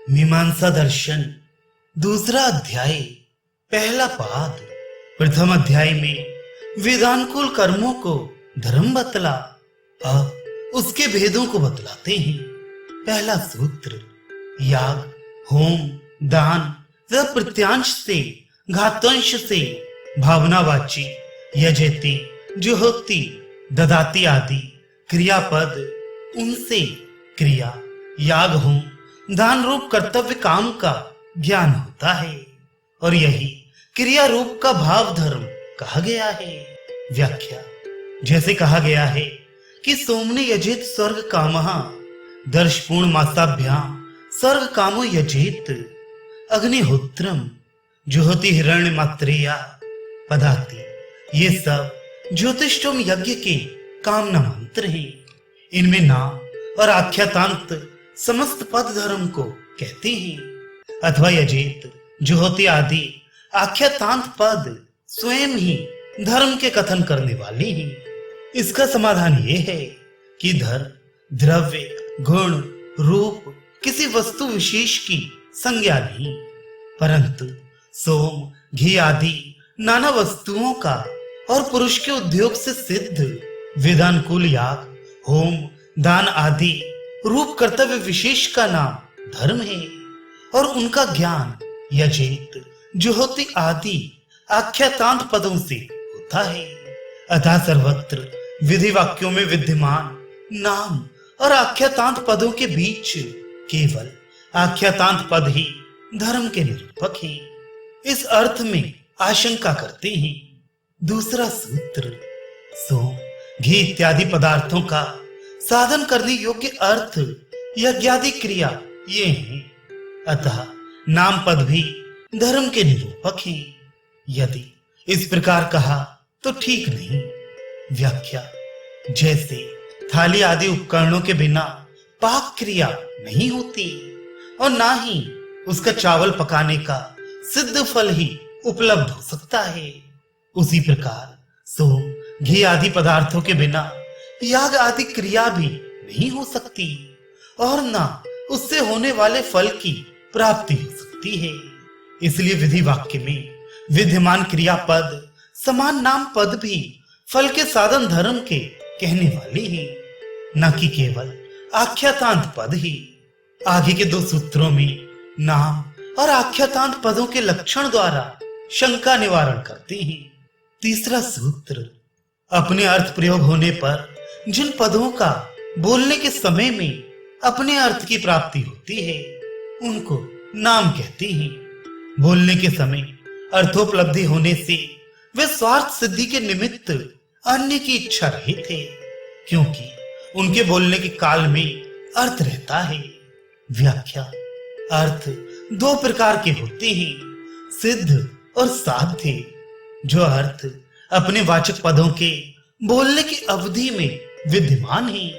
मीमांसा दर्शन दूसरा अध्याय पहला पाद। प्रथम अध्याय में वेदानुकूल कर्मों को धर्म बतला, अब उसके भेदों को बतलाते हैं। पहला सूत्र, याग, होम, दान तथा प्रत्यांश से, घातंश से, भावनावाची, यजेति, जुहोति, ददाति आदि क्रियापद, उनसे क्रिया, याग, होम, दान रूप कर्तव्य काम का ज्ञान होता है और यही क्रिया रूप का भाव धर्म कहा गया है। व्याख्या, जैसे कहा गया है कि सोमने यजेत स्वर्ग कामः, दर्शपूर्ण मासाभ्याम स्वर्ग कामो यजेत, अग्निहोत्रम जुहोति हिरण्य मात्रेया पदाति, ये सब ज्योतिषोम यज्ञ के कामना मंत्र हैं। इनमें नाम और आख्यातांत समस्त पद धर्म को कहते हैं, अथवा यजेत, जुहोति आदि आख्यातांत पद स्वयं ही धर्म के कथन करने वाले हैं। इसका समाधान यह है कि धर्म द्रव्य, गुण, रूप किसी वस्तु विशेष की संज्ञा नहीं, परंतु सोम, घी आदि नाना वस्तुओं का और पुरुष के उद्योग से सिद्ध वेदानुकूल याग, होम, दान आदि रूप कर्तव्य विशेष का नाम धर्म है और उनका ज्ञान यजेत, जुहोति आदि आख्यातांत पदों से होता है। अतः सर्वत्र विधि वाक्यों में विद्यमान नाम और आख्यातांत पदों के बीच केवल आख्यातांत पद ही धर्म के निरूपक हैं। इस अर्थ में आशंका करते हैं। दूसरा सूत्र, सोम, घी इत्यादि पदार्थों का साधन करने योग्य अर्थ यज्ञादि क्रिया ये हैं, अतः नाम पद भी धर्म के निरूपक हैं। यदि इस प्रकार कहा तो ठीक नहीं। व्याख्या, जैसे थाली आदि उपकरणों के बिना पाक क्रिया नहीं होती और ना ही उसका चावल पकाने का सिद्ध फल ही उपलब्ध हो सकता है, उसी प्रकार सोम, घी आदि पदार्थों के बिना याग आदि क्रिया भी नहीं हो सकती और ना उससे होने वाले फल की प्राप्ति हो सकती है। इसलिए विधि वाक्य में विद्यमान क्रिया पद समान नाम पद भी फल के साधन धर्म के कहने वाले हैं, न कि केवल आख्यातांत पद ही। आगे के दो सूत्रों में नाम और आख्यातांत पदों के लक्षण द्वारा शंका निवारण करते हैं। तीसरा सूत्र, अपने अर्थ प्रयोग होने पर जिन पदों का बोलने के समय में अपने अर्थ की प्राप्ति होती है उनको नाम कहते हैं। बोलने के समय अर्थोपलब्धि होने से वे स्वार्थ सिद्धि के निमित्त अन्य की इच्छा रहित है, क्योंकि उनके बोलने के काल में अर्थ रहता है। व्याख्या, अर्थ दो प्रकार के होते हैं, सिद्ध और साध्य। जो अर्थ अपने वाचक पदों के बोलने की अवधि में विद्यमान है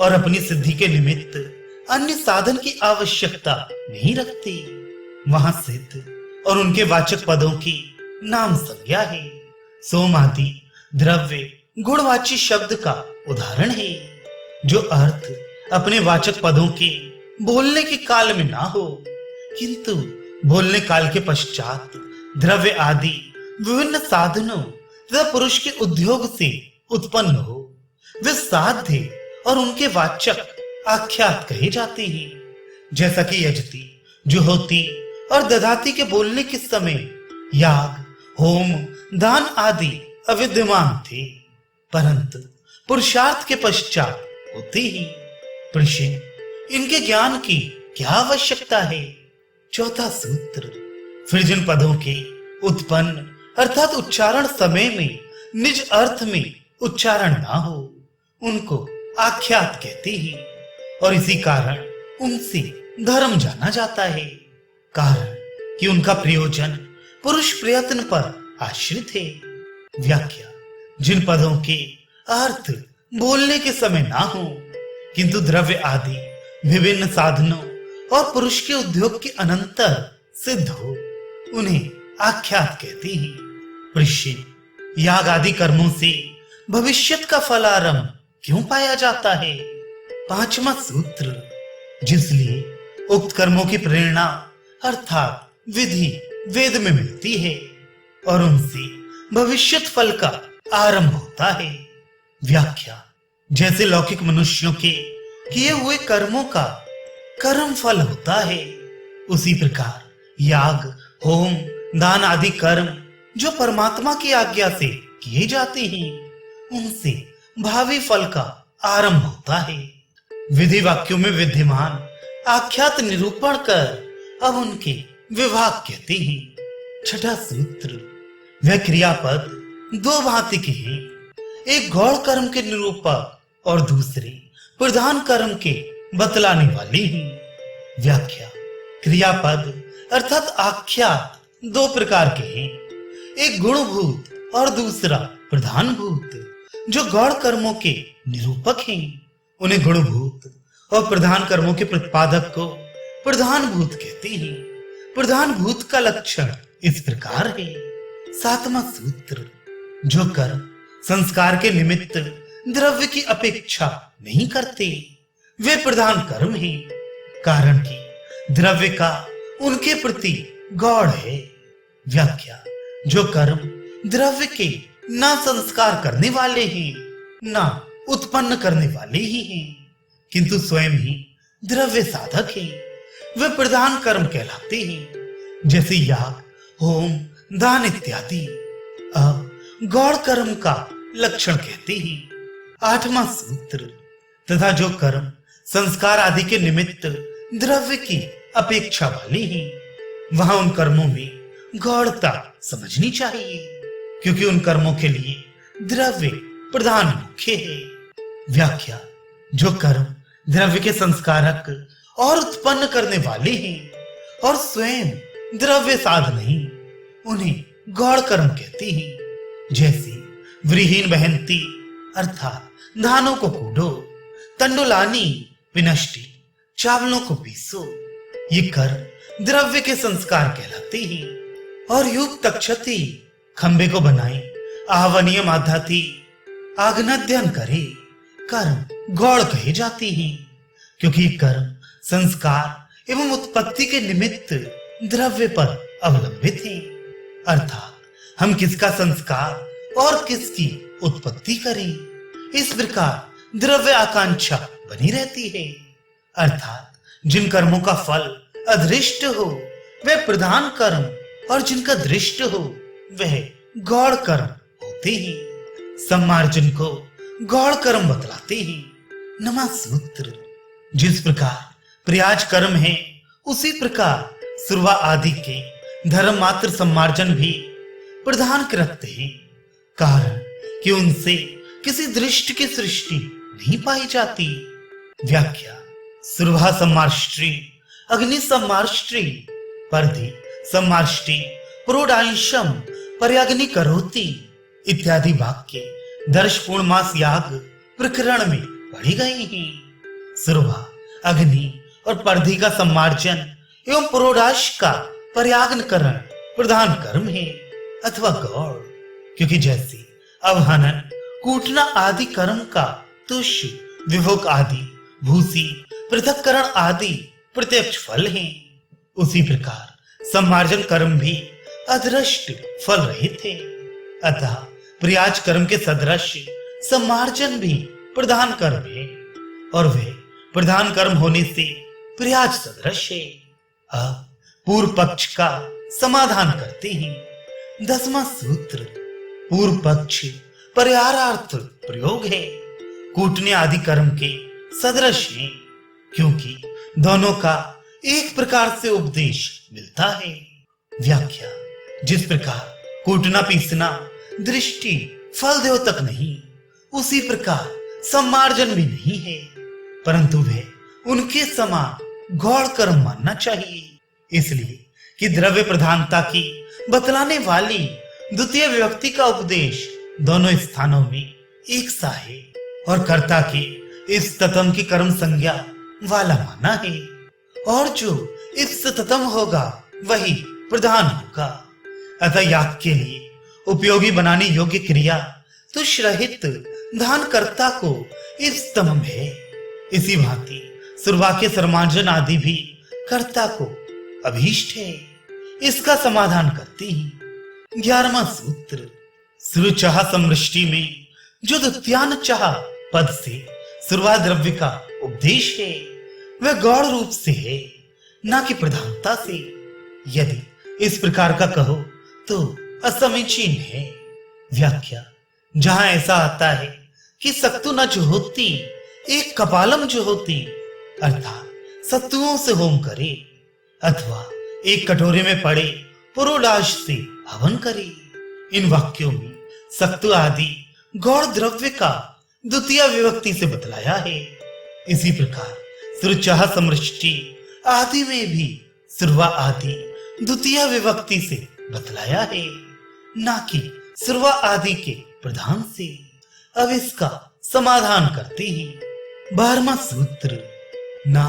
और अपनी सिद्धि के निमित्त अन्य साधन की आवश्यकता नहीं रखते, वहां सिद्ध और उनके वाचक पदों की नाम संज्ञा है। सोम आदि द्रव्य गुणवाची शब्द का उदाहरण है। जो अर्थ अपने वाचक पदों के बोलने के काल में ना हो किंतु बोलने काल के पश्चात द्रव्य आदि विभिन्न साधनों तथा पुरुष के उद्योग से उत्पन्न हो, वे साध्य और उनके वाचक आख्यात कहे जाते हैं। जैसा कि यजति, जुहोति और ददाति के बोलने के समय याग, होम, दान आदि अविद्यमान थे, परंतु पुरुषार्थ के पश्चात होते ही। प्रश्न, इनके ज्ञान की क्या आवश्यकता है? चौथा सूत्र, फिर जिन पदों के उत्पन्न अर्थात उच्चारण समय में निज अर्थ में उच्चारण ना हो उनको आख्यात कहते हैं और इसी कारण उनसे धर्म जाना जाता है, कारण कि उनका प्रयोजन पुरुष प्रयत्न पर आश्रित है। व्याख्या, जिन पदों के अर्थ बोलने के समय ना हो किंतु द्रव्य आदि विभिन्न साधनों और पुरुष के उद्योग के अनंतर सिद्ध हो, उन्हें आख्यात कहते हैं। प्रश्न, याग आदि कर्मों से भविष्यत का फलारंभ क्यों पाया जाता है? पांचवा सूत्र, जिसलिए उक्त कर्मों की प्रेरणा अर्थात विधि वेद में मिलती है और उनसे भविष्यत फल का आरंभ होता है। व्याख्या। जैसे लौकिक मनुष्यों के किए हुए कर्मों का कर्म फल होता है, उसी प्रकार याग, होम, दान आदि कर्म जो परमात्मा की आज्ञा से किए जाते हैं, उनसे भावी फल का आरंभ होता है। विधि वाक्यों में विद्यमान आख्यात निरूपण कर अब उनके विभाग कहते हैं। छठा सूत्र। वह क्रियापद दो भांति के हैं, एक गौण कर्म के निरूपक और दूसरे प्रधान कर्म के बतलाने वाले हैं। व्याख्या। क्रियापद अर्थात आख्यात दो प्रकार के हैं, एक गुणभूत और दूसरा प्रधानभूत, जो गौण कर्मों के निरूपक हैं उन्हें गुणभूत और प्रधान कर्मों के प्रतिपादक को प्रधानभूत कहते हैं। प्रधानभूत का लक्षण इस प्रकार है। सातवां सूत्र। जो कर्म संस्कार के निमित्त द्रव्य की अपेक्षा नहीं करते वे प्रधान कर्म हैं, कारण कि द्रव्य का उनके प्रति गौण है। व्याख्या। जो कर्म द्रव्य के ना संस्कार करने वाले हैं ना उत्पन्न करने वाले ही हैं, किंतु स्वयं ही द्रव्य साधक हैं, वे प्रधान कर्म कहलाते हैं, जैसे याग, होम, दान इत्यादि। अब गौण कर्म का लक्षण कहते हैं। आठवां सूत्र। तथा जो कर्म संस्कार आदि के निमित्त द्रव्य की अपेक्षा वाले हैं, वहां उन कर्मों में गौणता समझनी चाहिए, क्योंकि उन कर्मों के लिए द्रव्य प्रधान मुख्य है। व्याख्या। जो कर्म द्रव्य के संस्कारक और उत्पन्न करने वाले हैं और स्वयं द्रव्य साध नहीं, उन्हें गौण कर्म कहते हैं। जैसे व्रीहीन बहंती अर्थात धानों को कूटो, तंडुलानी विनष्टि चावलों को पीसो, ये कर्म द्रव्य के संस्कार कहलाते हैं। और युग तक्षति खंबे को बनाए, आहवनीय माधाती आग्नध्यन करे, कर्म गौण कहे जाते हैं, क्योंकि कर्म संस्कार एवं उत्पत्ति के निमित्त द्रव्य पर अवलंबित है। अर्थात हम किसका संस्कार और किसकी उत्पत्ति करें, इस प्रकार द्रव्य आकांक्षा बनी रहती है। अर्थात जिन कर्मों का फल अदृष्ट हो वह प्रधान कर्म और जिनका दृष्ट हो वह गौण कर्म होते हैं। सम्मार्जन को गौण कर्म बतलाते हैं। नवा सूत्र। जिस प्रकार प्रयाज कर्म है, उसी प्रकार सुरवा आदि के धर्म मात्र सम्मार्जन भी प्रधान करते हैं, कारण कि उनसे किसी दृष्टि की सृष्टि नहीं पाई जाती। व्याख्या। सुरभा सम्मार्ष्ट्री, अग्नि सम्मार्ष्ट्री, परधि सम्मार्ष्टि, प्रोडांशम पर्याग्नि करोति इत्यादि वाक्य दर्श पूर्णमास याग प्रकरण में पढ़ी गई हैं। सुरभा, अग्नि और परधि का सम्मार्जन एवं प्रोडाश का पर्याग्नकरण प्रधान कर्म है अथवा गौण, क्योंकि जैसे अवहनन, कूटना आदि कर्म का तुष्य, विभोग आदि, भूसी, पृथक्करण आदि प्रत्यक्ष फल हैं, उसी प्रकार सम्मार्जन कर्म भी अदृष्ट फल रहित है। अतः प्रयाज कर्म के सदृश सम्मार्जन भी प्रधान कर्म है और वह प्रधान कर्म होने से प्रयाज सदृश है। अब पूर्व पक्ष का समाधान करते हैं। 10वां सूत्र। पूर्व पक्ष पर्यायार्थ प्रयोग है, कूटने आदि कर्म के सदृश है, क्योंकि दोनों का एक प्रकार से उपदेश मिलता है। व्याख्या। जिस प्रकार कूटना पीसना दृष्टि फल देव तक नहीं, उसी प्रकार सम्मार्जन भी नहीं है, परंतु वह उनके समान गौण कर्म मानना चाहिए, इसलिए कि द्रव्य प्रधानता की बतलाने वाली द्वितीय विभक्ति का उपदेश दोनों स्थानों में एक सा है और कर्ता के इस ततम की कर्म संज्ञा वाला माना है, और जो इस ततम होगा वही प्रधान होगा। अतः याग के लिए उपयोगी बनाने योग्य क्रिया तुष रहित धान कर्ता को इस तम है। इसी भांति सुरवा के सर्मार्जन आदि भी कर्ता को अभीष्ट है, इसका समाधान करते ही 11वां सूत्र। सुरुचाह समृष्टि में जो द्वितीयान चाह पद से सुरवा द्रव्य का उपदेश है, वह गौड़ रूप से है, ना कि प्रधानता से। यदि इस प्रकार का कहो तो असमीचीन है। व्याख्या। जहां ऐसा आता है कि सत्तु न जो होती एक कपालम जो होती, अर्थात सत्तुओं से होम करे, अथवा एक कटोरे में पड़े पुरोडाश से हवन करे। इन वाक्यों में सत्तु आदि गौड़ द्रव्य का द्वितीय विभक्ति से बतलाया है। इसी प्रकार सुरुचाह समृष्टि आदि में भी सुरवा आदि द्वितीय विभक्ति से बतलाया है, ना कि सुरवा आदि के प्रधान से। अब इसका समाधान करते ही 12वां सूत्र। ना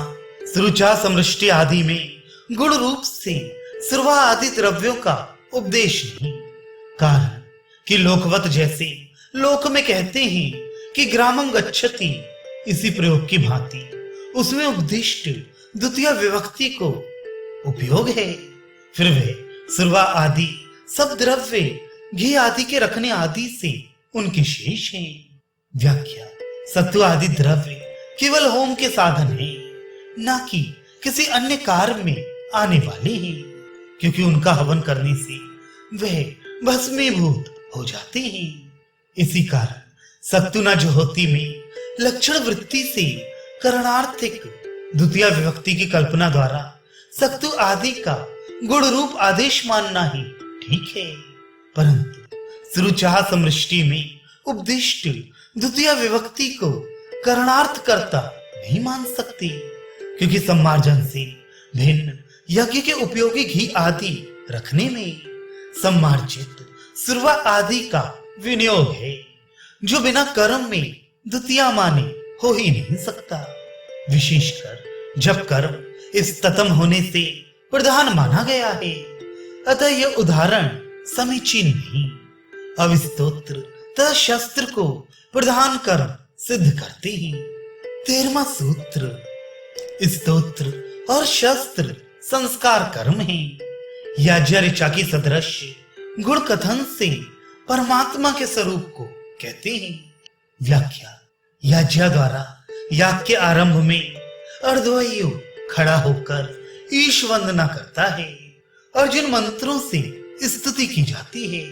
सुरुचाह समृष्टि आदि में गुण रूप से सुरवा आदि द्रव्यों का उपदेश नहीं, कारण कि लोकवत जैसे लोक में कहते हैं कि ग्रामम गच्छति, इसी प्रयोग की भांति उसमें उपदिष्ट द्वितीय विभक्ति को उपयोग है। फिर वे सुरवा आदि सब द्रव्य घी आदि के रखने आदि से उनके शेष हैं। व्याख्या। सत्तु आदि द्रव्य केवल होम के साधन है, ना कि किसी अन्य कार्य में आने वाले हैं, क्योंकि उनका हवन करने से वह भस्मीभूत हो जाते हैं। इसी कारण सत्तु न जो होती में लक्षण वृत्ति से करणार्थिक द्वितीय विभक्ति की कल्पना द्वारा सत्तु आदि का गुण रूप आदेश मानना ही ठीक है, परंतु सुरुचाह समृष्टि में उपदिष्ट द्वितीय विभक्ति को करणार्थ करता नहीं मान सकते, क्योंकि सम्मार्जन से भिन्न यज्ञ के उपयोगी घी आदि रखने में सम्मार्जित सुरवा आदि का विनियोग है, जो बिना कर्म में द्वितीय माने हो ही नहीं सकता। विशेषकर जब कर्म इस ततम होने से प्रधान माना गया है, अतः यह उदाहरण समीचीन नहीं। अब स्तोत्र तथा शस्त्र को प्रधान कर्म सिद्ध करते ही 13वां सूत्र। स्तोत्र और शस्त्र संस्कार कर्म है। याज्ञ ऋचा की सदृश गुण कथन से परमात्मा के स्वरूप को कहते हैं। व्याख्या। याज्ञ द्वारा याग के आरंभ में अर्धवायु खड़ा होकर ईश वंदना करता है, और जिन मंत्रों से स्तुति की जाती है,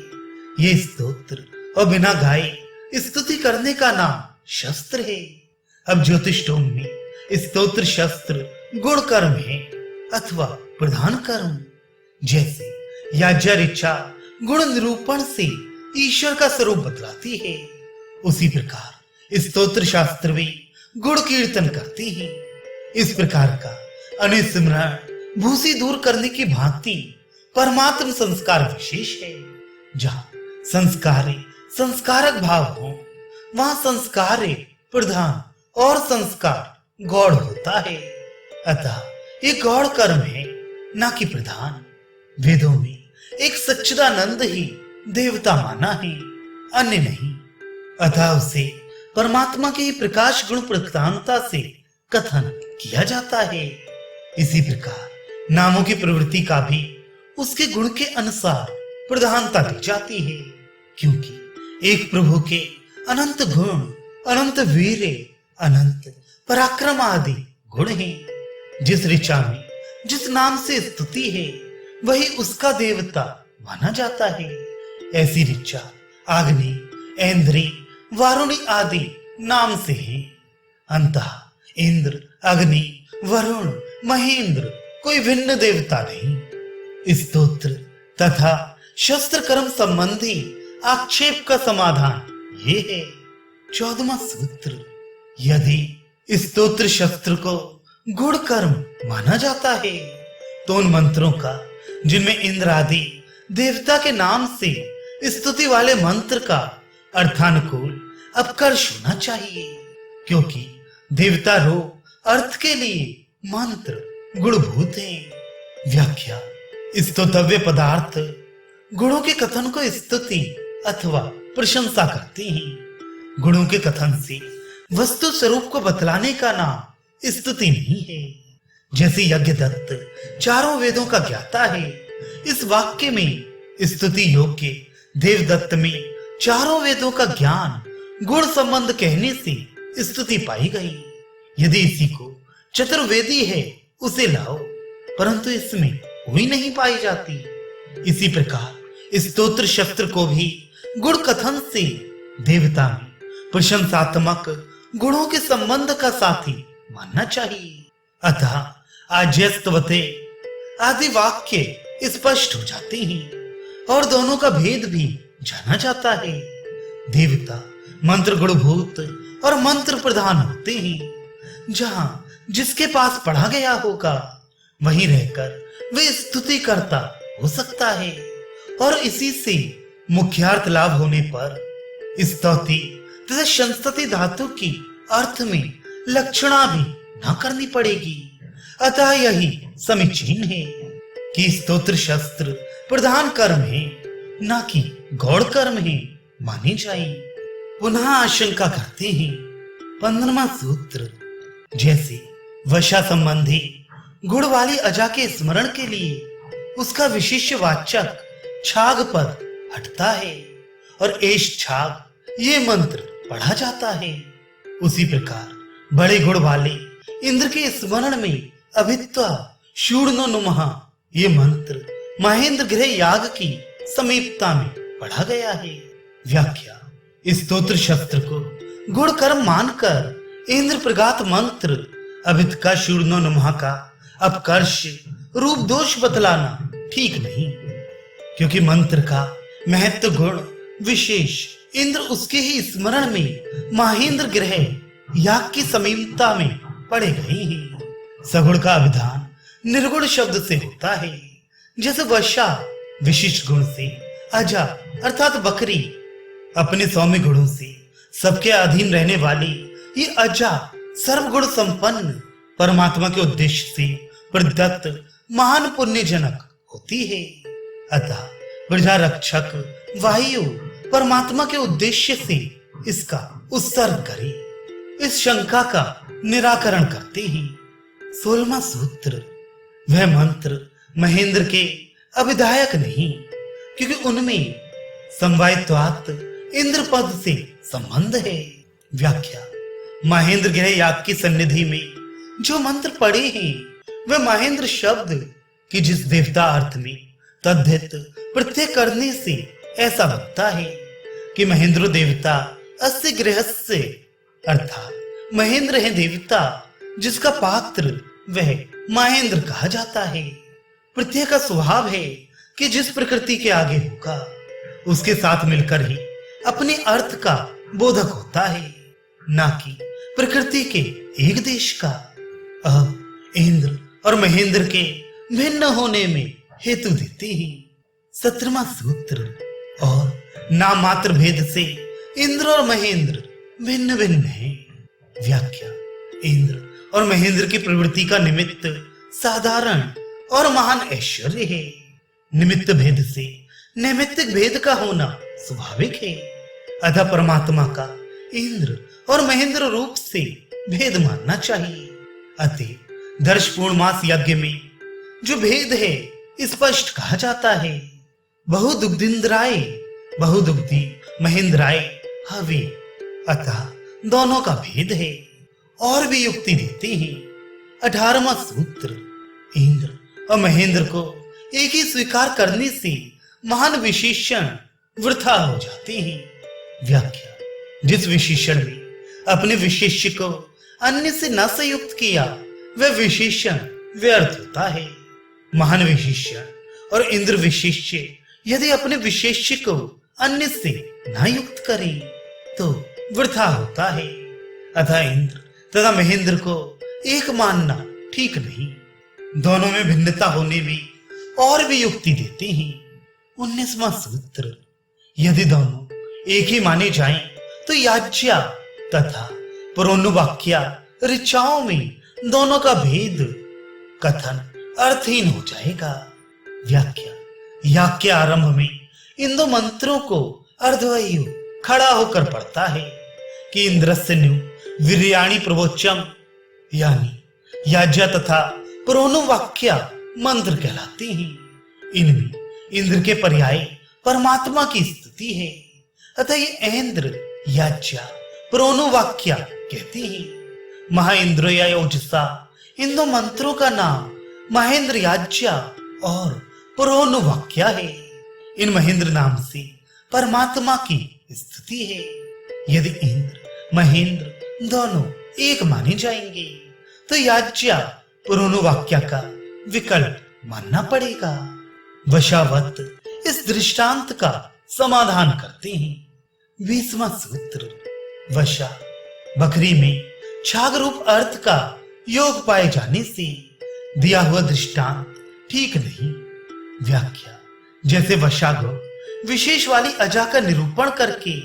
ये स्तोत्र और बिना गाए स्तुति करने का नाम शस्त्र है। अब ज्योतिषोम में स्तोत्र शस्त्र गुण कर्म है अथवा प्रधान कर्म। जैसे याज्ञ ऋचा गुण निरूपण से ईश्वर का स्वरूप बतलाती है, उसी प्रकार स्तोत्र शास्त्र भी गुण कीर्तन करती है। इस प्रकार का अनुस्मरण भूसी दूर करने की भांति परमात्म संस्कार विशेष है। जहां संस्कारे संस्कारक भाव हो, वहां संस्कारे प्रधान और संस्कार गौड़ होता है। अतः ये गौड़ कर्म है, ना कि प्रधान। वेदों में एक सच्चिदानंद ही देवता माना है, अन्य नहीं। अतः उसे परमात्मा के प्रकाश गुण प्रधानता से कथन किया जाता है। इसी प्रकार नामों की प्रवृत्ति का भी उसके गुण के अनुसार प्रधानता दी जाती है, क्योंकि एक प्रभु के अनंत गुण, अनंत वीर, अनंत पराक्रम आदि गुण हैं। जिस ऋचा में जिस नाम से स्तुति है, वही उसका देवता माना जाता है। ऐसी ऋचा अग्नि, ऐन्द्री, वारुणी आदि नाम से है। अंतः इंद्र, अग्नि, वरुण, महेंद्र कोई भिन्न देवता नहीं। स्तोत्र तथा शस्त्र कर्म संबंधी आक्षेप का समाधान ये है। 14वां सूत्र। यदि स्तोत्र शस्त्र को गुण कर्म माना जाता है, तो उन मंत्रों का जिनमें इंद्र आदि देवता के नाम से स्तुति वाले मंत्र का अर्थानुकूल अपकर्ष होना चाहिए, क्योंकि देवता रूप अर्थ के लिए मंत्र गुणभूत हैं। व्याख्या। स्तोतव्य पदार्थ गुणों के कथन को स्तुति अथवा प्रशंसा करते हैं। गुणों के कथन से वस्तु स्वरूप को बतलाने का नाम स्तुति नहीं है। जैसे यज्ञदत्त चारों वेदों का ज्ञाता है, इस वाक्य में स्तुति योग्य देवदत्त में चारों वेदों का ज्ञान गुण संबंध कहने से स्तुति पाई गई। यदि इसी को चतुर्वेदी है उसे लाओ, परंतु इसमें हुई नहीं पाई जाती। इसी प्रकार स्तोत्र शस्त्र को भी गुण कथन से देवता में प्रशंसात्मक गुणों के संबंध का साथी मानना चाहिए। अतः आज्यस्तवते आदि वाक्य स्पष्ट हो जाते हैं और दोनों का भेद भी जाना जाता है। देवता मंत्र गुणभूत और मंत्र प्रधान होते हैं। जहां जिसके पास पढ़ा गया होगा वहीं रहकर वे स्तुति करता हो सकता है, और इसी से मुख्यार्थ लाभ होने पर स्तुति तथा संस्तति धातु की अर्थ में लक्षणा भी न करनी पड़ेगी। अतः यही समीचीन है कि स्तोत्र शस्त्र प्रधान कर्म है, न कि गौड़ कर्म है माने जाए। पुनः आशंका करते हैं 15वां सूत्र, जैसे वशा संबंधी गुण वाली अजा के स्मरण के लिए उसका विशिष्ट वाचक छाग पद हटता है और एश छाग ये मंत्र पढ़ा जाता है, उसी प्रकार बड़े गुण वाले इंद्र के स्मरण में अभित्वा शूर्णो नुमः ये मंत्र महेंद्र गृह याग की समीपता में पढ़ा गया है। व्याख्या, स्तोत्र शस्त्र को गुण कर्म मानकर इंद्र प्रगात मंत्र अभित का शूर्णो नुमः का अपकर्ष रूप दोष बतलाना ठीक नहीं, क्योंकि मंत्र का महत्व गुण विशेष इंद्र उसके ही स्मरण में महेंद्र गृह याग की समीपता में पड़े गए हैं। सगुण का अभिधान निर्गुण शब्द से होता है, जैसे वशा विशिष्ट गुण से, अजा अर्थात बकरी अपने सौम्य गुणों से सबके अधीन रहने वाली, ये अजा सर्वगुण संपन्न परमात्मा के उद्देश्य से प्रदत्त महान पुण्यजनक होती है। अतः प्रजा रक्षक वायु परमात्मा के उद्देश्य से इसका उत्सर्ग करे, इस शंका का निराकरण करते हैं। 16वां सूत्र, वह मंत्र महेंद्र के अभिधायक नहीं, क्योंकि उनमें समवायत्वात् इंद्र पद से संबंध है। व्याख्या, महेंद्र गृह याग की सन्निधि में जो मंत्र पढ़े हैं वह महेंद्र शब्द की जिस देवता अर्थ में तद्धित प्रत्यय करने से ऐसा लगता है कि महेंद्र देवता अस्य गृहस्य अर्थात महेंद्र है देवता जिसका पात्र वह महेंद्र कहा जाता है। प्रत्यय का स्वभाव है कि जिस प्रकृति के आगे होगा उसके साथ मिलकर ही अपने अर्थ का बोधक होता है, ना कि प्रकृति के एक देश का। इंद्र और महेंद्र के भिन्न होने में हेतु देते हैं। 17वां सूत्र, और नाम मात्र भेद से इंद्र और महेंद्र भिन्न भिन्न हैं। व्याख्या, इंद्र और महेंद्र की प्रवृत्ति का निमित्त साधारण और महान ऐश्वर्य है। निमित्त भेद से नैमित्तिक भेद का होना स्वाभाविक है। अतः परमात्मा का इंद्र और महेंद्र रूप से भेद मानना चाहिए। अतः दर्श पूर्णमास यज्ञ में जो भेद है स्पष्ट कहा जाता है। बहुदुग्धिंद्राय बहुदुग्धि महेंद्राय हवे, अतः दोनों का भेद है। और भी युक्ति देते हैं। 18वां सूत्र, इंद्र और महेंद्र को एक ही स्वीकार करने से महान विशेषण वृथा हो जाते हैं। व्याख्या, जिस विशेषण में अपने विशेष्य को अन्य से न संयुक्त किया वह विशेषण व्यर्थ होता है। महान विशेषण और इंद्र विशेष्य यदि अपने विशेष्य को अन्य से न युक्त करे तो वृथा होता है। अतः इंद्र तथा महेंद्र को एक मानना ठीक नहीं। दोनों में भिन्नता होने में और भी युक्ति देते हैं। 19वां सूत्र, यदि दोनों एक ही माने जाएं तो याज्ञा तथा पुरोनुवाक्या ऋचाओं में दोनों का भेद कथन अर्थहीन हो जाएगा। व्याख्या, याग के आरंभ में इन दो मंत्रों को अर्धवायु खड़ा होकर पढ़ता है कि इंद्रस्य न्यू वीर्याणि प्रवोच्यम, यानी याज्ञा तथा पुरोनुवाक्या मंत्र कहलाते हैं। इनमें इंद्र के पर्याय परमात्मा की स्तुति है, अतः ये इंद्र याज्ञा पुरोनुवाक्या कहते हैं। महाइंद्र या योजसा इन दो मंत्रों का नाम महेंद्र याज्ञा और पुरोनुवाक्या है। इन महेंद्र नाम से परमात्मा की स्तुति है। यदि इंद्र महेंद्र दोनों एक माने जाएंगे तो याज्ञा पुरोनुवाक्या का विकल्प मानना पड़ेगा। वशावत इस दृष्टांत का समाधान करते हैं। 20वां सूत्र, वशा बकरी में छाग रूप अर्थ का योग पाए जाने से दिया हुआ दृष्टांत ठीक नहीं। व्याख्या, जैसे वशागो विशेष वाली अजा का निरूपण करके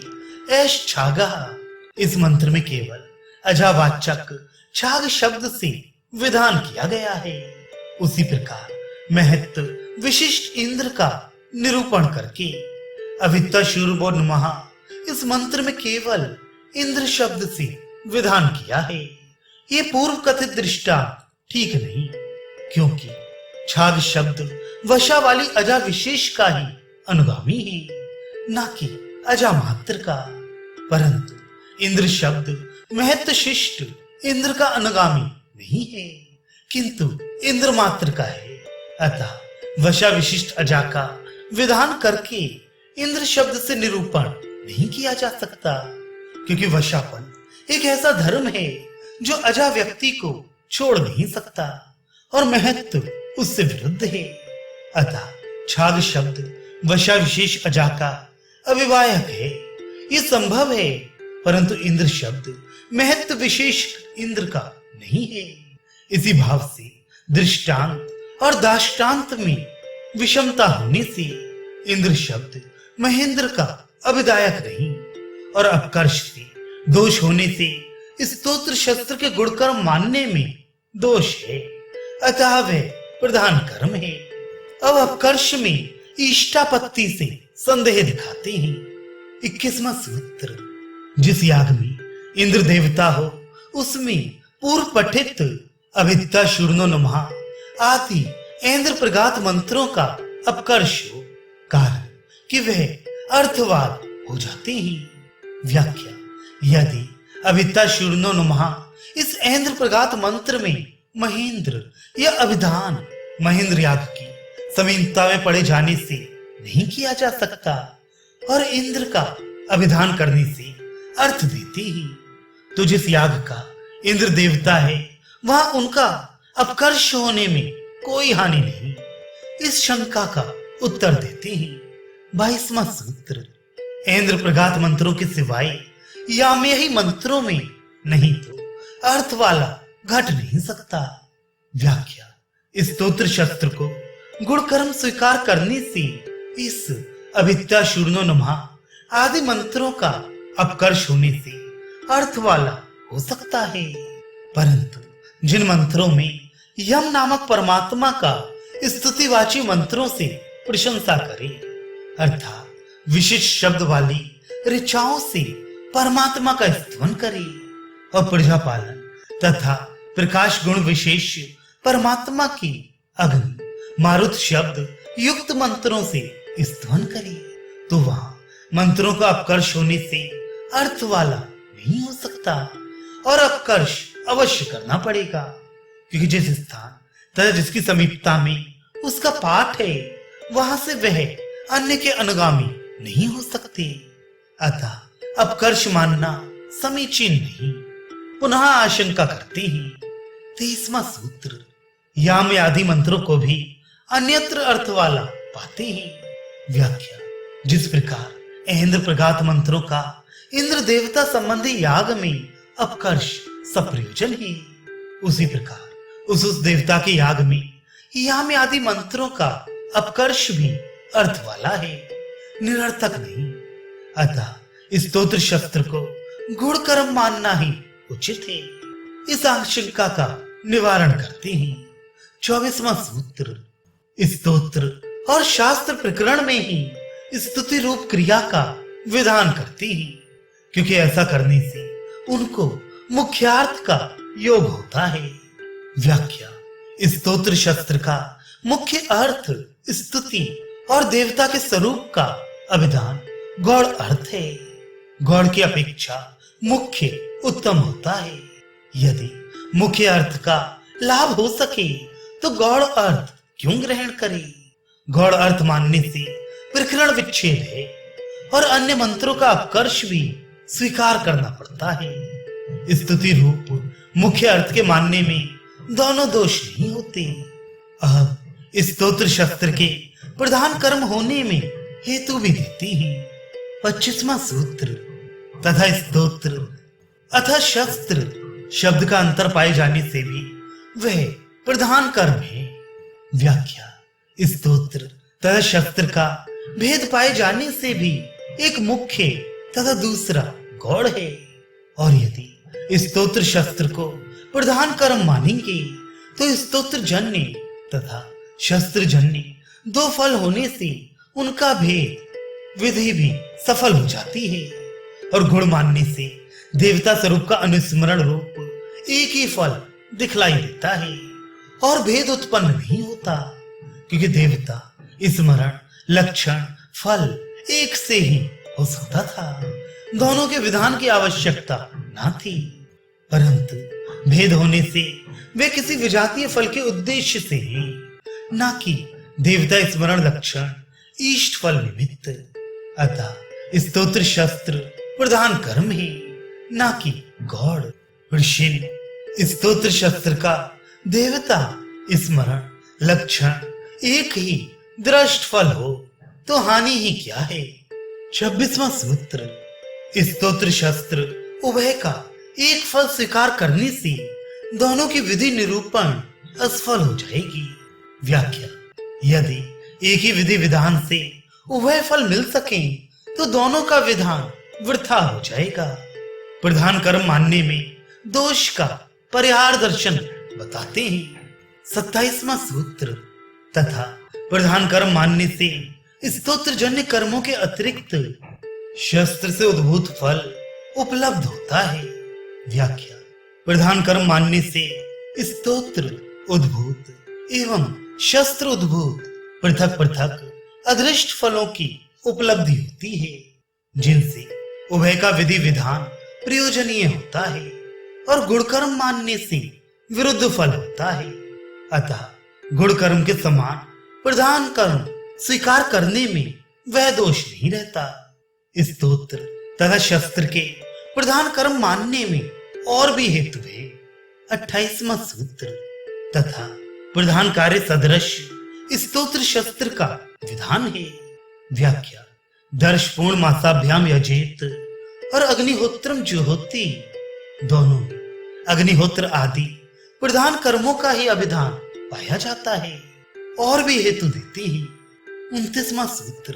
ऐश छागा, इस मंत्र में केवल अजावाचक छाग शब्द से विधान किया गया है, उसी प्रकार महत्व विशिष्ट इंद्र का निरूपण करके अविद्या शूरबो नमः इस मंत्र में केवल इंद्र शब्द से विधान किया है। ये पूर्व कथित दृष्टांत ठीक नहीं, क्योंकि छाग शब्द वशा वाली अजा विशेष का ही अनुगामी है, न कि अजा मात्र का। परंतु इंद्र शब्द महत्व शिष्ट इंद्र का अनुगामी नहीं है, किंतु इंद्र मात्र का है। अतः वशा विशिष्ट अजा का विधान करके इंद्र शब्द से निरूपण नहीं किया जा सकता, क्योंकि वशापन एक ऐसा धर्म है जो अजा व्यक्ति को छोड़ नहीं सकता और महत्व उससे विरुद्ध है। अतः छाग शब्द वशा विशेष अजा का अविवाहक है, ये संभव है, परंतु इंद्र शब्द महत्व विशेष इंद्र का नहीं है। इसी भाव से दृष्टांत और दाष्टांत में विषमता होने से इंद्र शब्द महेंद्र का अभिदायक नहीं, और अपकर्ष से दोष होने से स्तोत्र शस्त्र के गुणकर्म मानने में दोष है, अतः वह प्रधान कर्म है। अब अपकर्ष में इष्टापत्ति से संदेह दिखाते हैं। 21वां सूत्र, जिस याग में इंद्र देवता हो उसमें पूर्व पठित अविद्या शूर्णो नमः आदि इंद्र प्रगात मंत्रों का अपकर्ष हो, कारण कि वह अर्थवाद हो जाते हैं। व्याख्या, यदि अविद्या शूर्णो नमः इस इंद्र प्रगात मंत्र में महेंद्र या अभिधान महेंद्र याग की समीनता में पड़े जाने से नहीं किया जा सकता, और इंद्र का अभिधान करने से अर्थ देते ही, तो जिस याग का इंद्र देवता है वहां उनका अपकर्ष होने में कोई हानि नहीं। इस शंका का उत्तर देते हैं। 22वां सूत्र, इंद्र प्रगात मंत्रों के सिवाय याम्यही मंत्रों में नहीं तो अर्थ वाला घट नहीं सकता। व्याख्या, इस स्तोत्र शस्त्र को गुणकर्म स्वीकार करने से इस अविद्या शूर्णो नमः आदि मंत्रों का अपकर्ष होने से अर्थ वाला हो सकता है, परंतु जिन मंत्रों में यम नामक परमात्मा का स्तुतिवाची मंत्रों से प्रशंसा करे, अर्थात विशिष्ट शब्द वाली ऋचाओं से परमात्मा का स्तवन करे और प्रजापालन तथा प्रकाश गुण विशेष परमात्मा की अग्नि मारुत शब्द युक्त मंत्रों से स्तवन करे, तो वहां मंत्रों का अपकर्ष होने से अर्थ वाला नहीं हो सकता, और अपकर्ष अवश्य करना पड़ेगा, क्योंकि जिस स्थान तथा जिसकी समीपता में उसका पाठ है वहां से वह अन्य के अनुगामी नहीं हो सकते। अतः अपकर्ष मानना समीचीन नहीं। पुनः आशंका करते हैं। 23वां सूत्र, याम आदि मंत्रों को भी अन्यत्र अर्थ वाला पाते हैं। व्याख्या, जिस प्रकार इंद्र प्रगात मंत्रों का इंद्र देवता संबंधी याग में अपकर्ष सप्रयोजन है, उसी प्रकार उस देवता के याग में याम आदि मंत्रों का अपकर्ष भी अर्थ वाला है, निरर्थक नहीं। अतः इस स्तोत्र शस्त्र को गुण कर्म मानना ही उचित है। इस आशंका का निवारण करते हैं। 24वां सूत्र, स्तोत्र और शास्त्र प्रकरण में ही स्तुति रूप क्रिया का विधान करते हैं, क्योंकि ऐसा करने से उनको मुख्यार्थ का योग होता है। व्याख्या, इस स्तोत्र शस्त्र का मुख्य अर्थ स्तुति और देवता के स्वरूप का अभिधान गौड़ अर्थ है। गौड़ की अपेक्षा मुख्य उत्तम होता है। यदि मुख्य अर्थ का लाभ हो सके तो गौड़ अर्थ क्यों ग्रहण करे? गौड़ अर्थ मानने से प्रकरण विच्छेद है और अन्य मंत्रों का अपकर्ष भी स्वीकार करना पड़ता है। स्तुति रूप मुख्य अर्थ के मानने में दोनों दोष नहीं होते। अब स्तोत्र शस्त्र के प्रधान कर्म होने में हेतु भी देती है। 25वां सूत्र, तथा स्तोत्र अथा शस्त्र शब्द का अंतर पाए जाने से भी वह प्रधान कर्म है। व्याख्या, स्तोत्र तथा शस्त्र का भेद पाए जाने से भी एक मुख्य तथा दूसरा गौड़ है। और यदि स्तोत्र शस्त्र को प्रधान कर्म मानेंगे तो स्तोत्र जन्य तथा शस्त्र जन्य दो फल होने से उनका भेद विधि भी सफल हो जाती है। और गुण मानने से देवता स्वरूप का अनुस्मरण रूप एक ही फल दिखलाई देता है और भेद उत्पन्न नहीं होता, क्योंकि देवता स्मरण लक्षण फल एक से ही हो सकता था। दोनों के विधान की आवश्यकता न थी, परंतु भेद होने से वे किसी विजातीय फल के उद्देश्य से ही, न कि देवता स्मरण लक्षण इष्ट फल निमित्त। अतः स्तोत्र शस्त्र प्रधान कर्म है, न कि गौड़। स्तोत्र शस्त्र का देवता स्मरण लक्षण एक ही दृष्ट फल हो तो हानि ही क्या है। 26वां सूत्र, स्तोत्र शस्त्र उभय का एक फल स्वीकार करने से दोनों की विधि निरूपण असफल हो जाएगी। व्याख्या, यदि एक ही विधि विधान से उभय फल मिल सके तो दोनों का विधान वृथा हो जाएगा। प्रधान कर्म मानने में दोष का परिहार दर्शन बताते हैं। 27वां सूत्र, तथा प्रधान कर्म मानने से स्तोत्र जन्य कर्मों के अतिरिक्त शस्त्र से उद्भूत फल उपलब्ध होता है। व्याख्या, प्रधान कर्म मानने से स्तोत्र उद्भूत एवं शस्त्र उद्भूत पृथक पृथक अदृष्ट फलों की उपलब्धि होती है, जिनसे उभय का विधि विधान प्रयोजनीय होता है। और गुण कर्म मानने से विरुद्ध फल होता है। अतः गुण कर्म के समान प्रधान कर्म स्वीकार करने में वह दोष नहीं रहता। स्तोत्र तथा शस्त्र के प्रधान कर्म मानने में और भी हेतु है। 28वां सूत्र, तथा प्रधान कार्य सदृश स्तोत्र शस्त्र का विधान है। व्याख्या, दर्शपूर्ण मासाभ्याम यजेत और अग्निहोत्रम जुहोति दोनों में अग्निहोत्र आदि प्रधान कर्मों का ही अभिधान पाया जाता है। और भी हेतु देते हैं। 29वां सूत्र,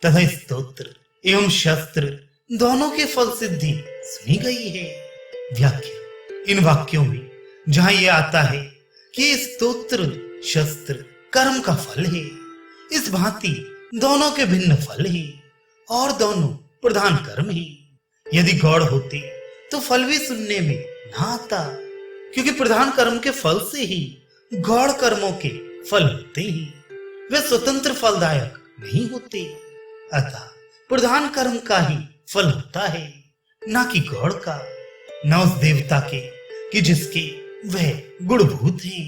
तथा स्तोत्र एवं शस्त्र दोनों के फल सिद्धि सुनी गई है। व्याख्या, इन वाक्यों में जहां यह आता है कि स्तोत्र शस्त्र कर्म का फल है, इस भांति दोनों के भिन्न फल है और दोनों प्रधान कर्म है। यदि गौड़ होते तो फल भी सुनने में ना आता, क्योंकि प्रधान कर्म के फल से ही गौड़ कर्मों के फल होते हैं। वे स्वतंत्र फलदायक नहीं होते। अतः प्रधान कर्म का ही फल होता है, न कि गौड़ का, न उस देवता के कि जिसके वह गुणभूत हैं।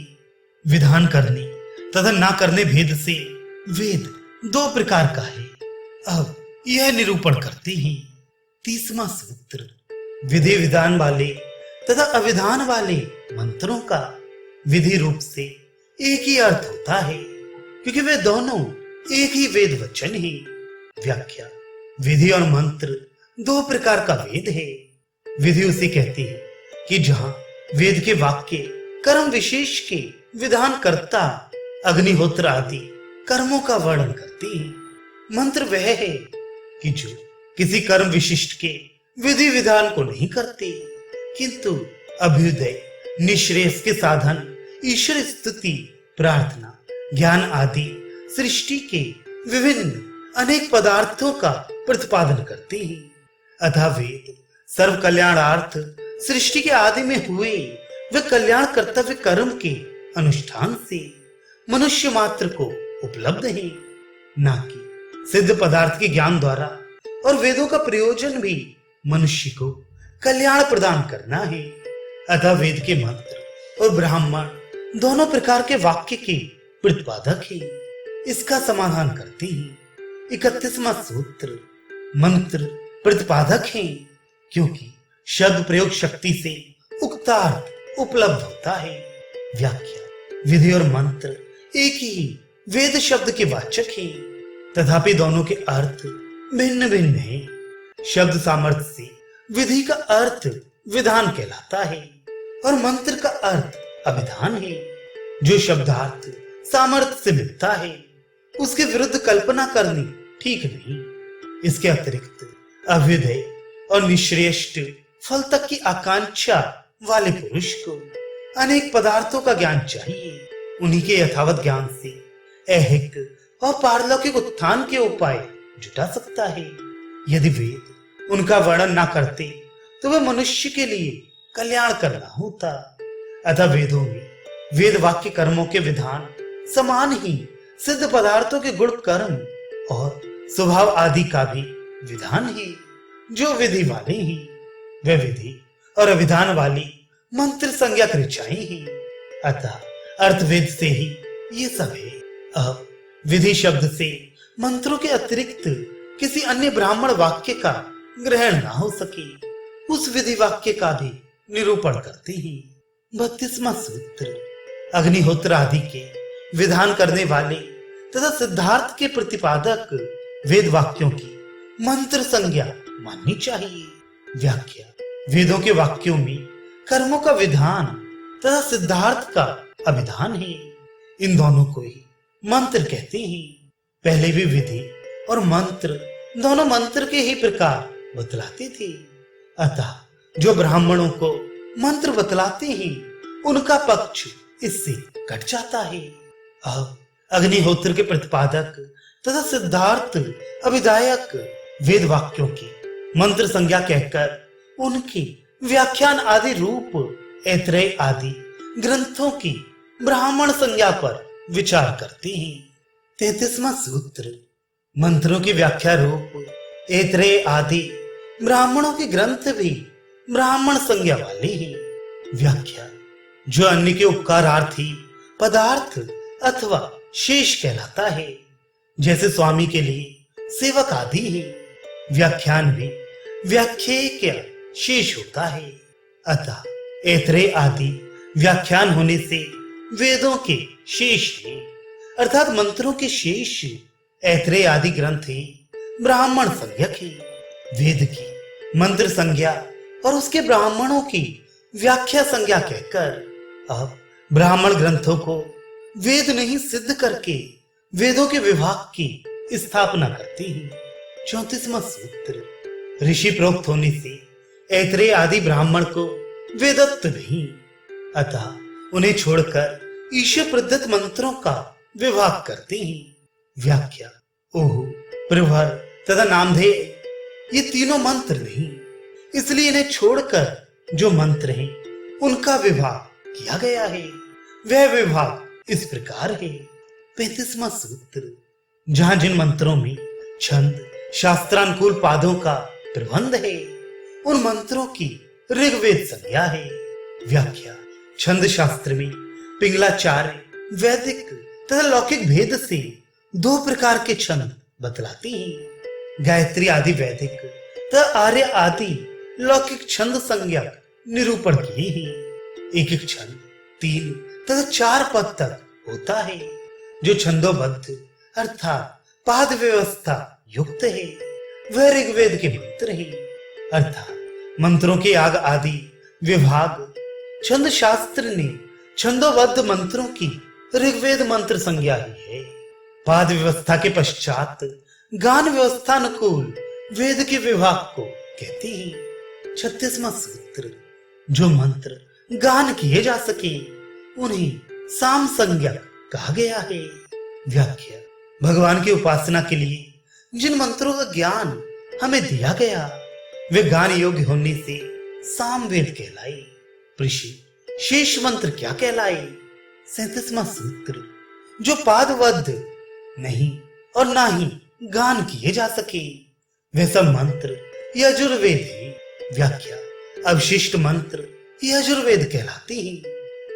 विधान करने तथा ना करने भेद से वेद दो प्रकार का है। अब यह निरूपण करते हैं। 30वां सूत्र, विधि विधान वाले तथा अविधान वाले मंत्रों का विधि रूप से एक ही अर्थ होता है, क्योंकि वे दोनों एक ही वेद वचन है। व्याख्या, विधि और मंत्र दो प्रकार का वेद है। विधि उसे कहती है कि जहां वेद के वाक्य कर्म विशेष के विधान करता अग्निहोत्र आदि कर्मों का वर्णन करते हैं। मंत्र वह है कि जो किसी कर्म विशिष्ट के विधि विधान को नहीं करते, किंतु अभ्युदय निश्रेयस के साधन ईश्वर स्तुति प्रार्थना ज्ञान आदि सृष्टि के विभिन्न अनेक पदार्थों का प्रतिपादन करते हैं। अतः वेद सर्व कल्याणार्थ सृष्टि के आदि में हुए वे कल्याण कर्तव्य कर्म के अनुष्ठान से मनुष्य मात्र को उपलब्ध है, ना कि सिद्ध पदार्थ के ज्ञान द्वारा। और वेदों का प्रयोजन भी मनुष्य को कल्याण प्रदान करना है। अतः वेद के मंत्र और ब्राह्मण दोनों प्रकार के वाक्य के प्रतिपादक है। इसका समाधान करते हैं 31वां सूत्र। मंत्र प्रतिपादक है क्योंकि शब्द प्रयोग शक्ति से उक्तार्थ उपलब्ध होता है। व्याख्या, विधि और मंत्र एक ही वेद शब्द के वाचक हैं, तथापि दोनों के अर्थ भिन्न भिन्न हैं। शब्द सामर्थ्य से विधि का अर्थ विधान कहलाता है और मंत्र का अर्थ अभिधान है। जो शब्दार्थ सामर्थ्य से मिलता है उसके विरुद्ध कल्पना करनी ठीक नहीं। इसके अतिरिक्त अभ्युदय और निश्रेष्ट फल तक की आकांक्षा वाले पुरुष को अनेक पदार्थों का ज्ञान चाहिए। उन्हीं के यथावत ज्ञान से ऐहिक और पारलौकिक उत्थान के उपाय जुटा सकता है। यदि वेद उनका वर्णन ना करते तो वह मनुष्य के लिए कल्याण करना होता। अतः वेदों में वेद वाक्य कर्मों के विधान समान ही सिद्ध पदार्थों के गुण कर्म और स्वभाव आदि का भी विधान है। जो विधि वाले ही वे विधि और अभिधान वाली मंत्र संज्ञा ऋचाएं ही। अतः अर्थवेद से ही ये सब है। अब विधि शब्द से मंत्रों के अतिरिक्त किसी अन्य ब्राह्मण वाक्य का ग्रहण ना हो सके, उस विधि वाक्य का भी निरूपण करते हैं। 32वां सूत्र। अग्निहोत्र आदि के विधान करने वाले तथा सिद्धार्थ के प्रतिपादक वेद वाक्यों की मंत्र संज्ञा माननी चाहिए। व्याख्या, वेदों के वाक्यों में कर्मों का विधान तथा सिद्धार्थ का अभिधान है। इन दोनों को ही मंत्र कहते हैं। पहले भी विधि और मंत्र दोनों मंत्र के ही प्रकार बतलाते थे। अतः जो ब्राह्मणों को मंत्र बतलाते हैं उनका पक्ष इससे कट जाता है। अब अग्निहोत्र के प्रतिपादक तथा सिद्धार्थ अभिधायक वेद वाक्यों की मंत्र संज्ञा कहकर उनके व्याख्यान आदि रूप ऐत्रेय आदि ग्रंथों की ब्राह्मण संज्ञा पर विचार करते हैं। 33वां सूत्र। मंत्रों की व्याख्या रूप ऐत्रेय आदि ब्राह्मणों के ग्रंथ भी ब्राह्मण संज्ञा वाले हैं। व्याख्या, जो अन्य के उपकारार्थी पदार्थ अथवा शेष कहलाता है, जैसे स्वामी के लिए सेवक आदि है। व्याख्यान में व्याख्येय शेष होता है। अतः ऐत्रेय आदि व्याख्यान होने से वेदों के शेष है, अर्थात मंत्रों के शेष ऐत्रेय आदि ग्रंथ ब्राह्मण संज्ञक है। वेद की मंत्र संज्ञा और उसके ब्राह्मणों की व्याख्या संज्ञा कहकर अब ब्राह्मण ग्रंथों को वेद नहीं सिद्ध करके वेदों के विभाग की स्थापना करते हैं। 34वां सूत्र। ऋषि प्रोक्त होने से ऐत्रेय आदि ब्राह्मण को वेदत्व नहीं, अतः उन्हें छोड़कर ईश्वर प्रदत्त मंत्रों का विभाग करते हैं। व्याख्या, ओह, प्रभर तथा नामधेय ये तीनों मंत्र नहीं, इसलिए इन्हें छोड़कर जो मंत्र हैं उनका विभाग किया गया है। वह विभाग इस प्रकार है। 35वां सूत्र। जहां जिन मंत्रों में छंद शास्त्रानुकूल पादों का प्रबंध है उन मंत्रों की ऋग्वेद संज्ञा है। व्याख्या, छंद शास्त्र में पिंगलाचार्य वैदिक तथा लौकिक भेद से दो प्रकार के छंद बतलाते हैं। गायत्री आदि वैदिक तथा आर्य आदि लौकिक छंद संज्ञा निरूपण किए हैं। एक एक छंद 3 तथा 4 पद तक होता है, जो छंदोबद्ध अर्थात पाद व्यवस्था युक्त है। वह ऋग्वेद के मंत्र है, अर्थात मंत्रों के याग आदि विभाग छंद शास्त्र ने छंदोबद्ध मंत्रों की ऋग्वेद मंत्र संज्ञा ही है। पाद व्यवस्था के पश्चात गान व्यवस्था अनुकूल वेद के विभाग को कहते हैं। 36वां सूत्र। जो मंत्र गान किए जा सके उन्हें साम संज्ञा कहा गया है। व्याख्या, भगवान की उपासना के लिए जिन मंत्रों का ज्ञान हमें दिया गया वे गान योग्य होने से सामवेद कहलाए। ऋषि शेष मंत्र क्या कहलाए? 37वां सूत्र, जो पादबद्ध नहीं और ना ही गान किए जा सके, वे सब मंत्र यजुर्वेद है। व्याख्या, अवशिष्ट मंत्र यजुर्वेद कहलाते हैं,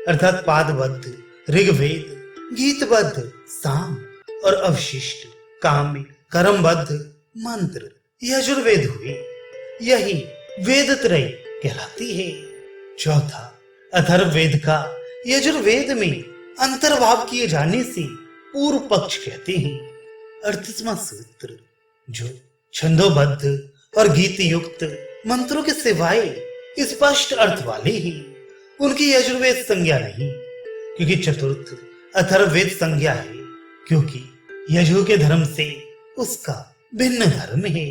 अर्थात पादबद्ध ऋग्वेद, गीतबद्ध साम और अवशिष्ट काम्य कर्मबद्ध मंत्र यजुर्वेद हुए। यही वेदत्रय कहलाती है। चौथा, अथर्ववेद का यजुर्वेद में अंतर्भाव किए जाने से पूर्व पक्ष कहते हैं। 38वां सूत्र, जो छंदोबद्ध और गीत युक्त मंत्रों के सिवाय स्पष्ट अर्थ वाले ही, उनकी यजुर्वेद संज्ञा नहीं, क्योंकि चतुर्थ अथर्ववेद संज्ञा है, क्योंकि यजु के धर्म से उसका भिन्न धर्म है।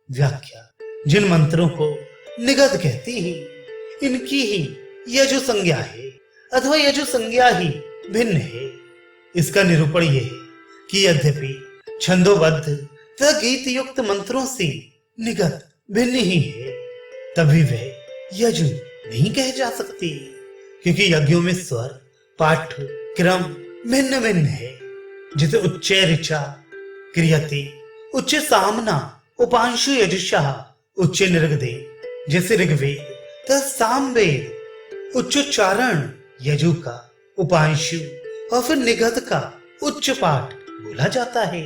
व्याख्या, जिन मंत्रों को निगद कहते हैं, इनकी ही यजु संज्ञा है अथवा यजु संज्ञा ही भिन्न है। इसका निरूपण यह है कि यद्यपि छंदोबद्ध तथा गीत युक्त मंत्रों से निगत भिन्न ही है, तभी वह यजु नहीं कहे जा सकते, क्योंकि यज्ञों में स्वर पाठ क्रम भिन्न भिन्न है। जिसे उच्च ऋचा क्रियते, उच्च सामना उपांशु यजुषः, उच्च निर्गदे जैसे ऋग्वेद तथा सामवेद उच्चारण यजु का उपांशु और फिर निगद का उच्च पाठ बोला जाता है।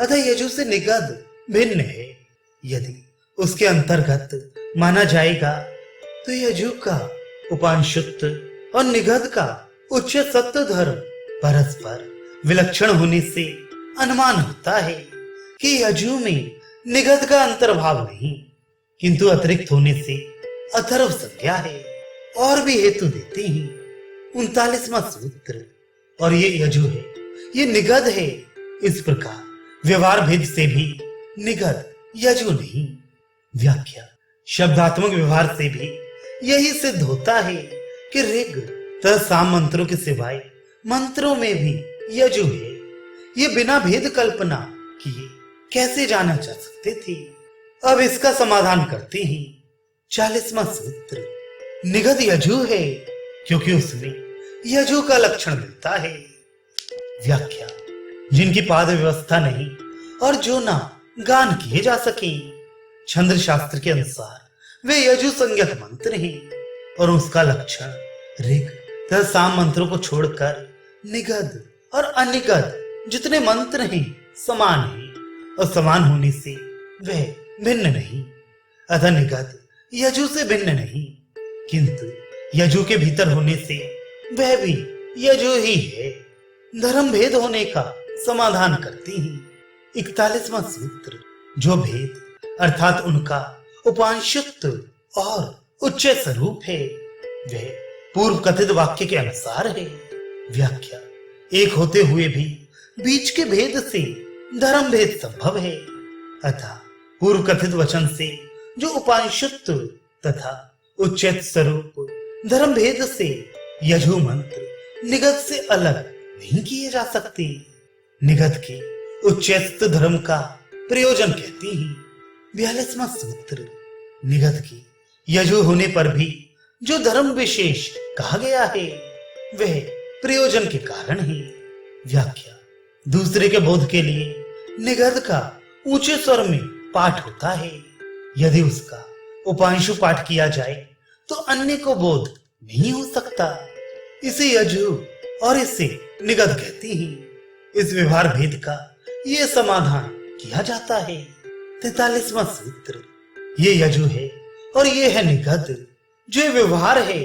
अतः यजु से निगद भिन्न है। यदि उसके अंतर्गत माना जाएगा तो यजु का उपांशुत्व और निगद का उच्च सत्व धर्म परस्पर विलक्षण होने से अनुमान होता है कि यजु में निगद का अंतर्भाव नहीं, किंतु अतिरिक्त होने से अथर्व संज्ञा है। और भी हेतु देते हैं। 39वां सूत्र, और ये यजु है, ये निगद है। इस प्रकार व्यवहार भेद से भी निगद यजु नहीं। व्याख्या, शब्दात्मक व्यवहार से भी यही सिद्ध होता है कि ऋग तथा साम मंत्रों के सिवाय मंत्रों में भी यजु है। ये बिना भेद कल्पना किए कैसे जाना जा सकते थे। अब इसका समाधान करते हैं। 40वां सूत्र, निगद यजु है क्योंकि उसमें यजु का लक्षण मिलता है। व्याख्या, जिनकी पाद व्यवस्था नहीं और जो ना गान किए जा सके, छंद शास्त्र के अनुसार वे यजु संज्ञक मंत्र हैं और उसका लक्षण ऋग तथा साम मंत्रों को छोड़कर निगद और अनिगद जितने मंत्र हैं समान हैं, और समान होने से वह भिन्न नहीं। अतः निगद यजु से भिन्न नहीं, किंतु यजु के भीतर होने से वह भी यजु ही है। धर्म भेद होने का समाधान करते हैं। 41वां सूत्र, जो भेद अर्थात उनका उपांशुत्व और उच्च स्वरूप है, वह पूर्व कथित वाक्य के अनुसार है। व्याख्या, एक होते हुए भी बीच के भेद से धर्म भेद संभव है। अतः पूर्व कथित वचन से जो उपांशुत्व तथा उच्चैत स्वरूप धर्म भेद से यजु मंत्र निगद से अलग नहीं किए जा सकते। निगद के उच्चैत धर्म का प्रयोजन कहते हैं। 42वां सूत्र, निगद की यजु होने पर भी जो धर्म विशेष कहा गया है वह प्रयोजन के कारण ही। व्याख्या, दूसरे के बोध के लिए निगद का ऊंचे स्वर में पाठ होता है। यदि उसका उपांशु पाठ किया जाए तो अन्य को बोध नहीं हो सकता। इसे यजु और इसे निगद कहते हैं। इस व्यवहार भेद का यह समाधान किया जाता है। 43वां सूत्र, ये यजु है और ये है निगद। जो व्यवहार है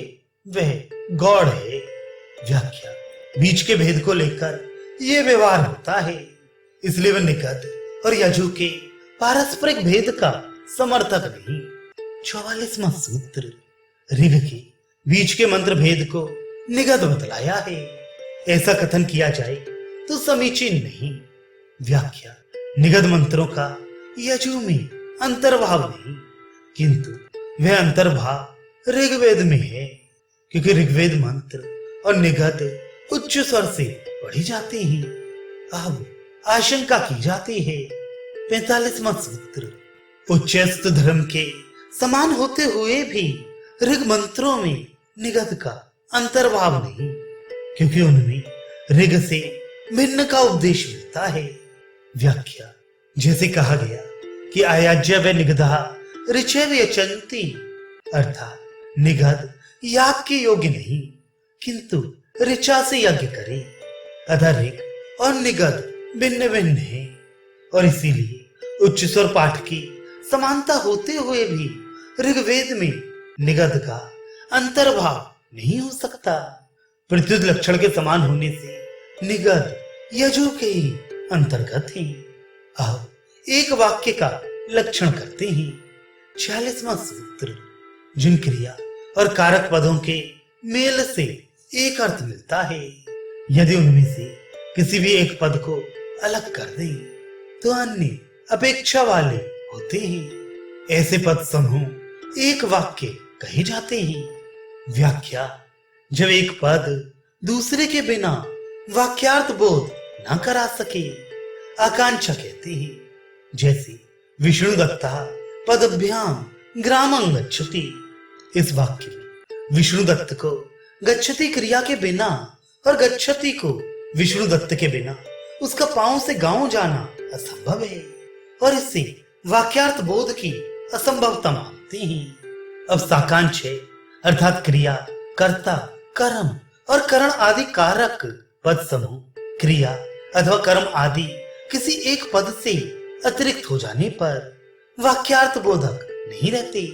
वह गौड़ है। व्याख्या, बीच के भेद को लेकर ये व्यवहार होता है, इसलिए वह निगद और यजु के पारस्परिक भेद का समर्थक नहीं। 44वां सूत्र, ऋग के बीच के मंत्र भेद को निगद बतलाया है। ऐसा कथन किया जाए तो समीचीन नहीं। व्याख्या, निगद मंत्रों का यजु में अंतर्भाव नहीं, किंतु वह अंतर्भाव ऋग्वेद में है, क्योंकि ऋग्वेद मंत्र और निगद उच्च स्वर से पढ़ी जाते हैं। अब आशंका की जाती है। 45वां सूत्र, उच्चस्थ धर्म के समान होते हुए भी ऋग मंत्रों में निगद का अंतर्भाव नहीं। क्योंकि उनमें ऋग से भिन्न का उपदेश मिलता है। व्याख्या, जैसे कहा गया कि आयाज्य व निगधा ऋचे व यचन्ति, अर्थात निगध याग के योग्य नहीं किंतु ऋचा से यज्ञ करे। अतः ऋग और निगध भिन्न भिन्न है और इसीलिए उच्च स्वर पाठ की समानता होते हुए भी ऋग्वेद में निगध का अंतर्भाव नहीं हो सकता। प्रत्युत लक्षण के समान होने से निगध यजु के ही अंतर्गत है। अब एक वाक्य का लक्षण करते हैं। 46वां सूत्र, जिन क्रिया और कारक पदों के मेल से एक अर्थ मिलता है, यदि उनमें से किसी भी एक पद को अलग कर दें तो अन्य अपेक्षा वाले होते हैं। ऐसे पद समूह एक वाक्य कहे जाते हैं। व्याख्या, जब एक पद दूसरे के बिना वाक्यार्थ बोध न करा सके आकांक्षा कहते हैं। जैसे विष्णु दत्ता पदभ्याम ग्रामं गच्छति। इस वाक्य में विष्णु दत्त को गच्छति क्रिया के बिना और गच्छति को विष्णु दत्त के बिना उसका पांव से गांव जाना असंभव है और इससे वाक्यार्थ बोध की असंभवता मानते हैं। अब साकांक्ष है अर्थात क्रिया, कर्ता, कर्म और करण आदि कारक पद समूह क्रिया अथवा कर्म आदि किसी एक पद से अतिरिक्त हो जाने पर वाक्यार्थ बोधक नहीं रहते।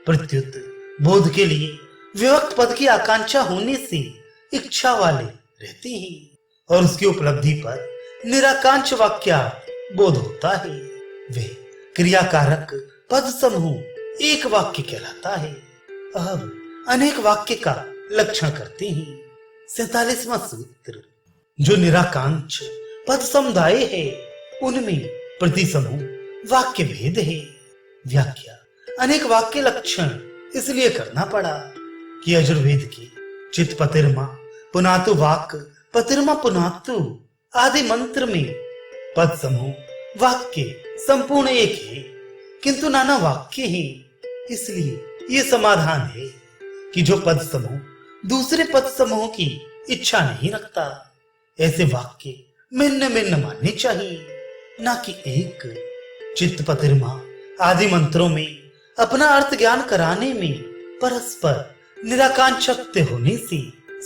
प्रत्युत बोध के लिए विभक्त पद की आकांक्षा होने से इच्छा वाले रहते हैं और उसकी उपलब्धि पर निराकांक्ष वाक्यार्थ बोध होता है। वे क्रियाकारक पद समूह एक वाक्य कहलाता है। अब अनेक वाक्य का लक्षण करते हैं। 47वां सूत्र, जो निराकांक्ष पद समुदाय है उनमें प्रति समूह वाक्य भेद है। व्याख्या, अनेक वाक्य लक्षण इसलिए करना पड़ा कि यजुर्वेद की चित पतिर्मा पुनातु वाक पतिर्मा पुनातु आदि मंत्र में पद समूह वाक्य संपूर्ण एक है किंतु नाना वाक्य है। इसलिए ये समाधान है कि जो पद समूह दूसरे पद समूह की इच्छा नहीं रखता ऐसे वाक्य भिन्न भिन्न मानने चाहिए, न कि एक। चित्त पतिर्मा आदि मंत्रों में अपना अर्थ ज्ञान कराने में परस्पर निराकांक्षत्य होने से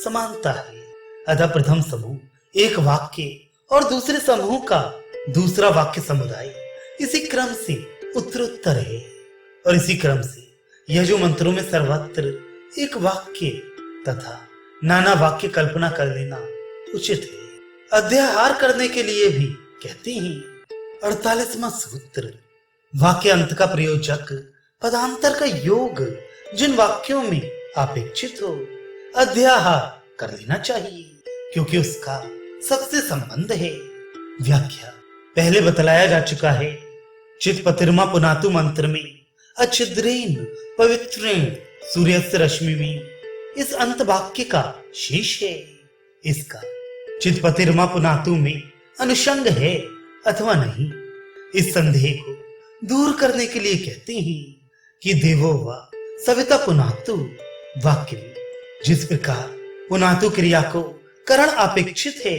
समानता है। अतः प्रथम समूह एक वाक्य और दूसरे समूह का दूसरा वाक्य समुदाय इसी क्रम से उत्तरोत्तर है और इसी क्रम से यजु मंत्रों में सर्वत्र एक वाक्य तथा नाना वाक्य कल्पना कर लेना उचित है। अध्याहार करने के लिए भी कहते हैं। 48वां सूत्र, वाक्य अंत का प्रयोजक पदांतर का योग जिन वाक्यों में अपेक्षित हो अध्याहार कर लेना चाहिए क्योंकि उसका सबसे संबंध है। व्याख्या, पहले बतलाया जा चुका है चित पतिर्मा पुनातु मंत्र में अच्छिद्रेन पवित्रेण सूर्यस्य रश्मि में इस अंत वाक्य का शेष है। इसका चित पतिर्मा पुनातु में अनुषंग है अथवा नहीं, इस संदेह को दूर करने के लिए कहते हैं कि देवो वा सविता पुनातु वाक्य में जिस प्रकार पुनातु क्रिया को करण अपेक्षित है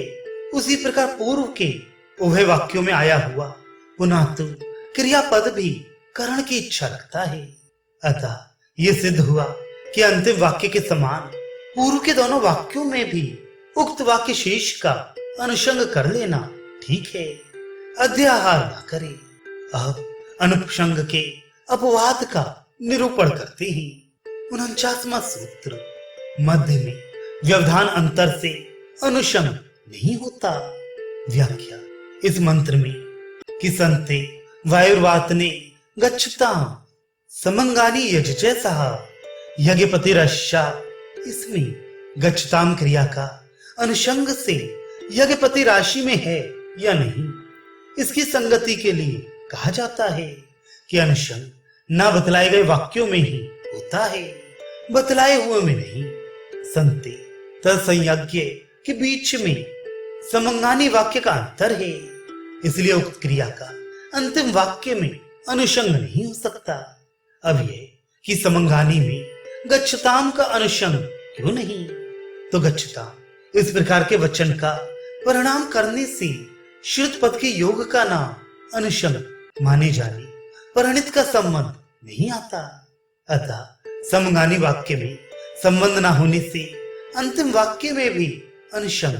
उसी प्रकार पूर्व के उभय वाक्यों में आया हुआ पुनातु क्रिया पद भी करण की इच्छा रखता है। अतः ये सिद्ध हुआ कि अंतिम वाक्य के समान पूर्व के दोनों वाक्यों में भी उक्त वाक्य शेष का अनुषंग कर लेना ठीक है, अध्याहार न करे। अब अनुपसंग के अपवाद का निरूपण करते हैं। 49वां सूत्र, मध्य में व्यवधान अंतर से अनुषंग नहीं होता। व्याख्या, इस मंत्र में कि संते वायुर्वातने गच्छता समंगानी यजचे सहा यज्ञपति रश्या, इसमें गच्छताम क्रिया का अनुषंग से यज्ञपति राशि में है या नहीं इसकी संगति के लिए कहा जाता है कि अनुषंग न बतलाए गए वाक्यों में ही होता है, बतलाए हुए में नहीं। संते तत्संयज्ञ के बीच में समंगानी वाक्य का अंतर है, इसलिए उक्त क्रिया का अंतिम वाक्य में अनुषंग नहीं हो सकता। अब यह कि समंगानी में गच्छताम का अनुषंग क्यों नहीं, तो गच्छताम इस प्रकार के वचन का परिणाम करने से श्रुत पद के योग का नाम अनुशंग माने जाने परिणित का संबंध नहीं आता। अतः समगामी वाक्य में संबंध न होने से अंतिम वाक्य में भी अनुशंग